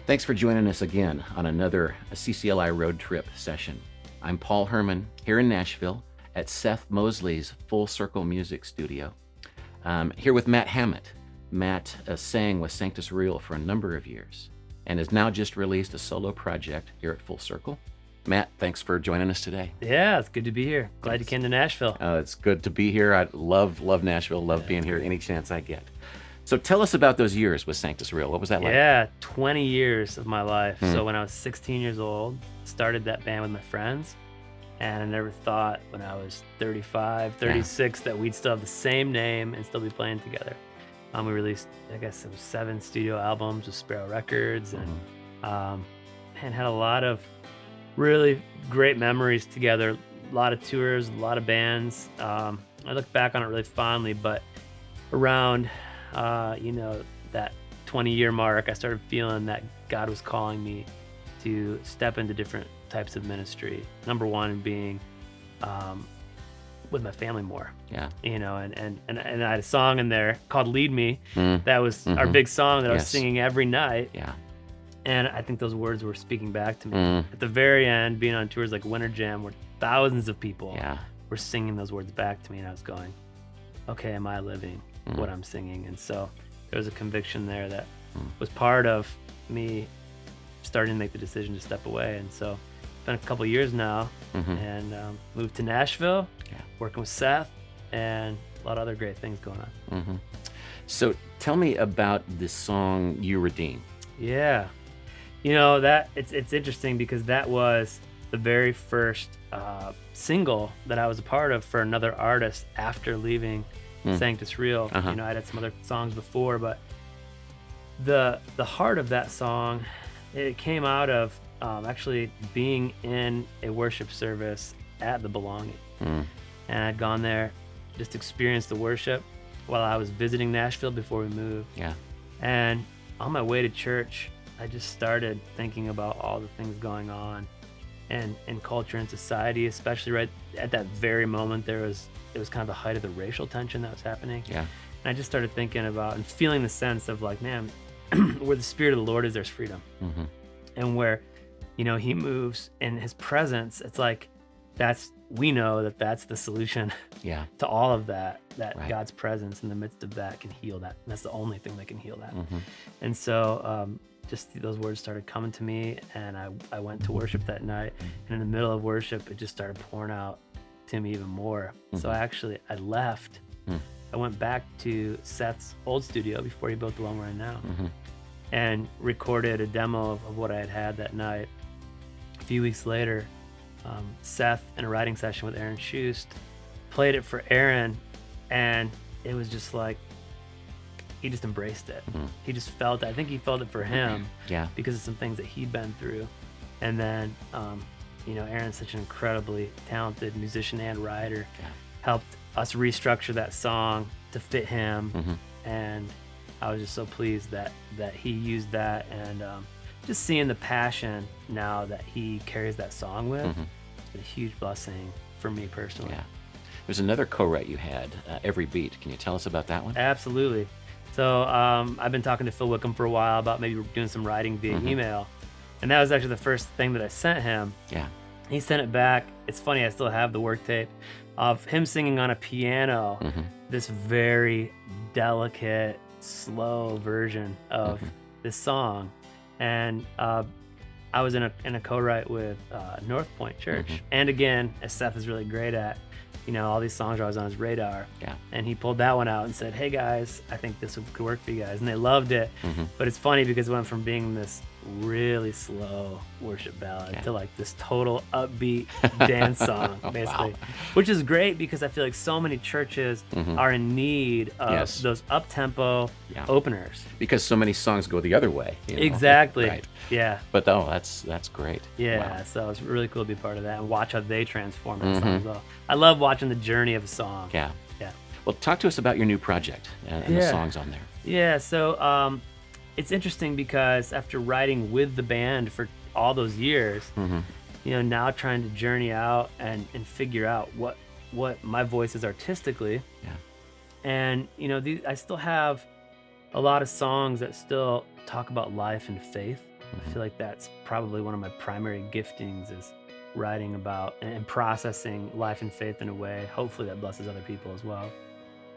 Thanks for joining us again on another CCLI road trip session. I'm Paul Herman here in Nashville at Seth Mosley's Full Circle Music Studio. Here with Matt Hammitt. Matt sang with Sanctus Real for a number of years and has now just released a solo project here at Full Circle. Matt, thanks for joining us today. Yeah, it's good to be here. Glad you came to Nashville. It's good to be here. I love Nashville, love being here any chance I get. So tell us about those years with Sanctus Real. What was that like? Yeah, 20 years of my life. So when I was 16 years old, started that band with my friends. And I never thought when I was 35, 36 that we'd still have the same name and still be playing together. We released, I guess it was 7 studio albums with Sparrow Records and had a lot of really great memories together. A lot of tours, a lot of bands. I look back on it really fondly, but around that 20-year mark, I started feeling that God was calling me to step into different types of ministry. Number one being with my family more. Yeah. And I had a song in there called Lead Me. That was our big song that I was singing every night. Yeah. And I think those words were speaking back to me. At the very end, being on tours like Winter Jam, where thousands of people were singing those words back to me, and I was going, okay, am I living what I'm singing? And so there was a conviction there that was part of me starting to make the decision to step away. And so it's been a couple years now, and moved to Nashville, working with Seth, and a lot of other great things going on. So tell me about the song You Redeem. Yeah. That it's interesting because that was the very first single that I was a part of for another artist after leaving Sanctus Real. I'd had some other songs before, but the heart of that song, it came out of actually being in a worship service at the Belonging. And I'd gone there, just experienced the worship while I was visiting Nashville before we moved. Yeah. And on my way to church, I just started thinking about all the things going on and in culture and society, especially right at that very moment. It was kind of the height of the racial tension that was happening. Yeah. And I just started thinking about and feeling the sense of like, man, where the Spirit of the Lord is, there's freedom. And where, he moves in his presence, it's like, we know that's the solution to all of that God's presence in the midst of that can heal that. And that's the only thing that can heal that. And so just those words started coming to me, and I went to worship that night, and in the middle of worship, it just started pouring out to me even more. So I left. I went back to Seth's old studio before he built the one we're in now, and recorded a demo of what I had that night. A few weeks later, Seth, in a writing session with Aaron Schust, played it for Aaron, and it was just like, he just embraced it. He just felt it. I think he felt it for him because of some things that he'd been through. And then, Aaron's such an incredibly talented musician and writer, helped us restructure that song to fit him. And I was just so pleased that he used that, and just seeing the passion now that he carries that song with, it's been a huge blessing for me personally. Yeah. There's another co-write you had, Every Beat. Can you tell us about that one? Absolutely. So I've been talking to Phil Wickham for a while about maybe doing some writing via email, and that was actually the first thing that I sent him. Yeah. He sent it back. It's funny, I still have the work tape of him singing on a piano, this very delicate, slow version of this song. And I was in a co-write with North Point Church. And again, as Seth is really great at, all these songs are always on his radar. Yeah. And he pulled that one out and said, hey guys, I think this could work for you guys. And they loved it. But it's funny because it went from being this really slow worship ballad to like this total upbeat dance song, basically. Which is great because I feel like so many churches are in need of those up-tempo openers. Because so many songs go the other way. Exactly. Right. Yeah. But that's great. Yeah. So it's really cool to be part of that and watch how they transform that song as well. I love watching the journey of a song. Yeah. Yeah. Well, talk to us about your new project and the songs on there. Yeah. So it's interesting because after writing with the band for all those years, now trying to journey out and figure out what my voice is artistically. Yeah. And, I still have a lot of songs that still talk about life and faith. I feel like that's probably one of my primary giftings is writing about and processing life and faith in a way, hopefully that blesses other people as well.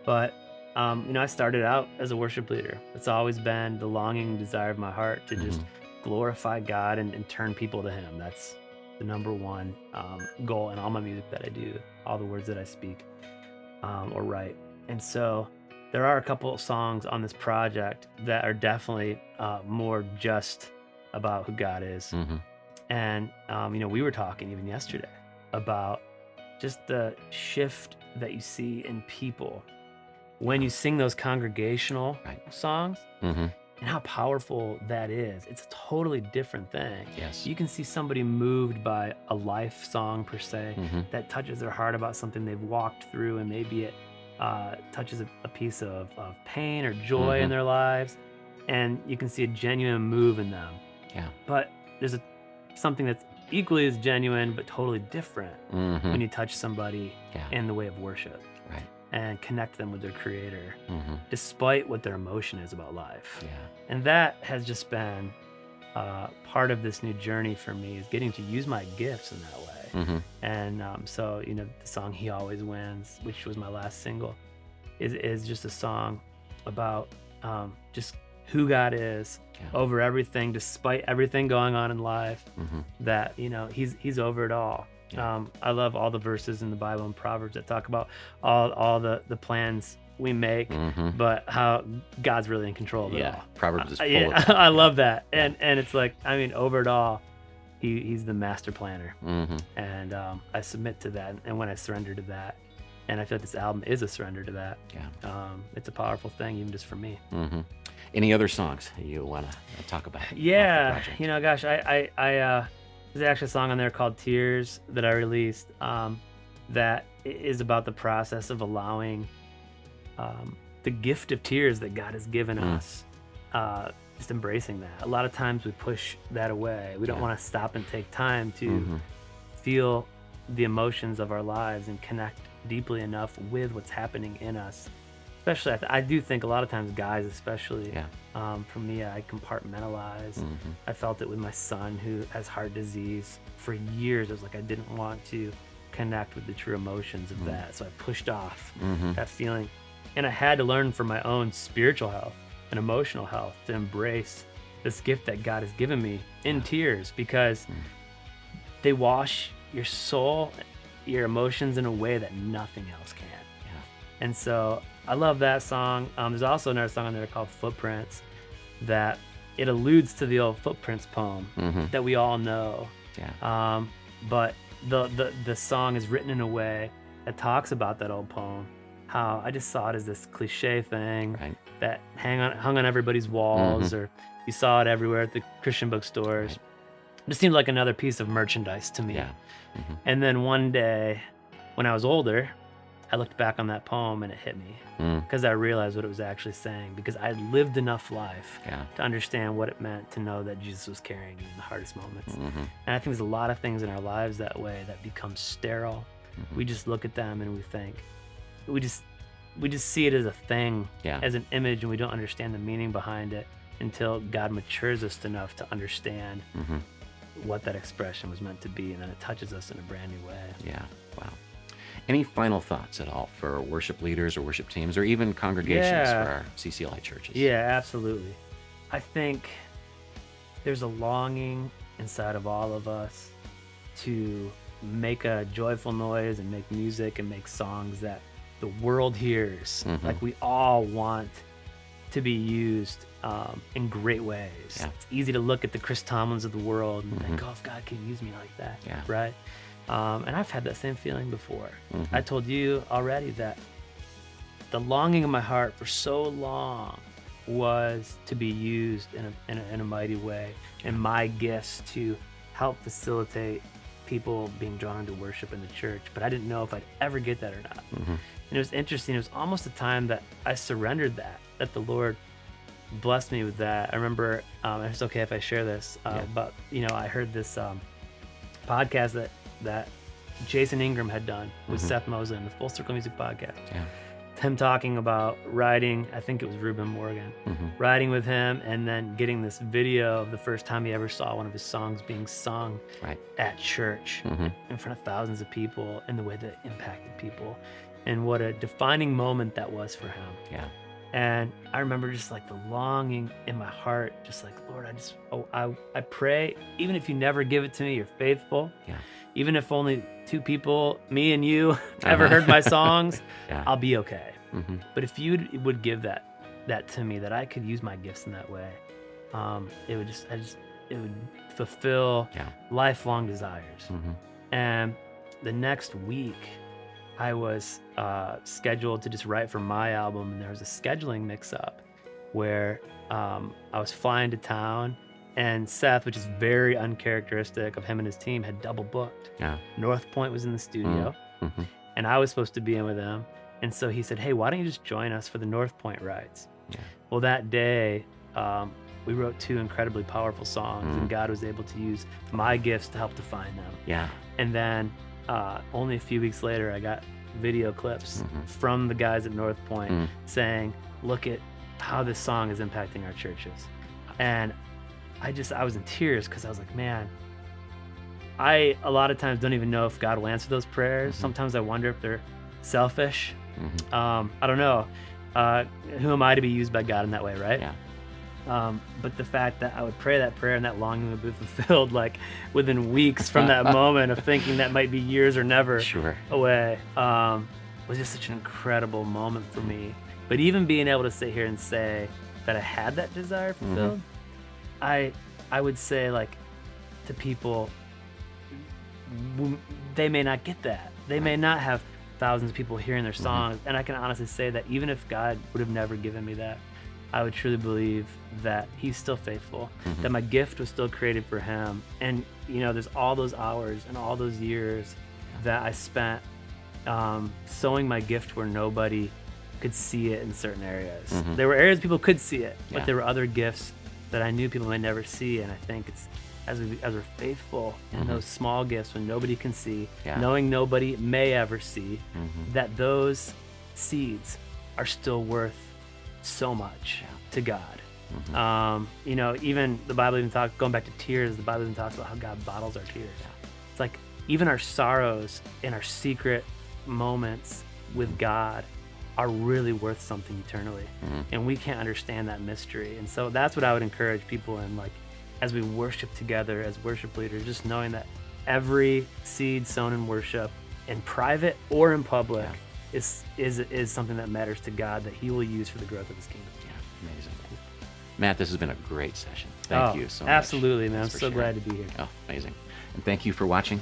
But, I started out as a worship leader. It's always been the longing and desire of my heart to just glorify God and turn people to him. That's the number one goal in all my music that I do, all the words that I speak or write. And so there are a couple of songs on this project that are definitely more just about who God is. And, we were talking even yesterday about just the shift that you see in people when you sing those congregational songs and how powerful that is. It's a totally different thing. Yes. You can see somebody moved by a life song per se that touches their heart about something they've walked through, and maybe it touches a piece of pain or joy in their lives, and you can see a genuine move in them. Yeah. But there's something that's equally as genuine but totally different when you touch somebody in the way of worship and connect them with their creator despite what their emotion is about life. And that has just been part of this new journey for me, is getting to use my gifts in that way. And so the song He Always Wins, which was my last single, is just a song about just who God is over everything, despite everything going on in life, that he's over it all. I love all the verses in the Bible and Proverbs that talk about all the plans we make, but how God's really in control of it all. Proverbs is full of that. I love that. And it's like, over it all, he's the master planner. And I submit to that, and when I surrender to that, and I feel like this album is a surrender to that. It's a powerful thing, even just for me. Any other songs you want to talk about? Yeah, gosh, there's actually a song on there called Tears that I released that is about the process of allowing the gift of tears that God has given us, just embracing that. A lot of times we push that away. We don't want to stop and take time to feel the emotions of our lives and connect deeply enough with what's happening in us. Especially, I do think a lot of times guys especially, for me, I compartmentalize. I felt it with my son who has heart disease. For years, I was like, I didn't want to connect with the true emotions of that. So I pushed off that feeling. And I had to learn for my own spiritual health and emotional health to embrace this gift that God has given me in tears, because they wash your soul, your emotions in a way that nothing else can. And so I love that song. There's also another song on there called Footprints that it alludes to the old Footprints poem that we all know. But the song is written in a way that talks about that old poem. How I just saw it as this cliche thing that hung on everybody's walls, or you saw it everywhere at the Christian bookstores. It just seemed like another piece of merchandise to me. And then one day, when I was older, I looked back on that poem and it hit me, because I realized what it was actually saying, because I had lived enough life to understand what it meant to know that Jesus was carrying me in the hardest moments. And I think there's a lot of things in our lives that way that become sterile. We just look at them and we think, we just see it as a thing, as an image, and we don't understand the meaning behind it until God matures us enough to understand what that expression was meant to be, and then it touches us in a brand new way. Wow. Any final thoughts at all for worship leaders or worship teams, or even congregations for our CCLI churches? Absolutely. I think there's a longing inside of all of us to make a joyful noise and make music and make songs that the world hears. Like, we all want to be used in great ways. It's easy to look at the Chris Tomlins of the world and think, oh, if God can use me like that, right? And I've had that same feeling before. I told you already that the longing of my heart for so long was to be used in a mighty way, and my gifts to help facilitate people being drawn to worship in the church. But I didn't know if I'd ever get that or not. And it was interesting. It was almost a time that I surrendered that the Lord blessed me with that. I remember, and it's okay if I share this, but I heard this podcast that Jason Ingram had done with Seth Mosley, the Full Circle Music podcast, him talking about riding, I think it was Reuben Morgan, riding with him, and then getting this video of the first time he ever saw one of his songs being sung at church in front of thousands of people, and the way that it impacted people, and what a defining moment that was for him. Yeah. And I remember just like the longing in my heart, just like, Lord, I pray, even if you never give it to me, you're faithful. Yeah. Even if only 2 people, me and you, ever heard my songs, I'll be okay. But if you would give that to me, that I could use my gifts in that way, it would fulfill lifelong desires. And the next week, I was scheduled to just write for my album, and there was a scheduling mix-up where I was flying to town, and Seth, which is very uncharacteristic of him and his team, had double booked. North Point was in the studio, and I was supposed to be in with him. And so he said, hey, why don't you just join us for the North Point rides? Well, that day, we wrote 2 incredibly powerful songs, and God was able to use my gifts to help define them. And then only a few weeks later, I got video clips from the guys at North Point saying, look at how this song is impacting our churches. And I was in tears, because I was like, man, I a lot of times don't even know if God will answer those prayers. Sometimes I wonder if they're selfish. I don't know. Who am I to be used by God in that way, right? But the fact that I would pray that prayer and that longing would be fulfilled like within weeks from that moment of thinking that might be years or never away, was just such an incredible moment for me. But even being able to sit here and say that I had that desire fulfilled, I would say, like, to people, they may not get that. They may not have thousands of people hearing their songs. And I can honestly say that even if God would have never given me that, I would truly believe that he's still faithful, that my gift was still created for him. And, you know, there's all those hours and all those years that I spent sowing my gift where nobody could see it in certain areas. There were areas people could see it, but there were other gifts that I knew people might never see. And I think it's as we're faithful in those small gifts when nobody can see, knowing nobody may ever see, that those seeds are still worth so much to God. You know, even the Bible even talks, going back to tears, the Bible even talks about how God bottles our tears. It's like even our sorrows and our secret moments with God are really worth something eternally. And we can't understand that mystery. And so that's what I would encourage people in, like, as we worship together as worship leaders, just knowing that every seed sown in worship, in private or in public, is something that matters to God, that he will use for the growth of his kingdom. Amazing. Matt, this has been a great session. Thank you so much. Absolutely, man. I'm so sharing. glad to be here. Amazing. And thank you for watching.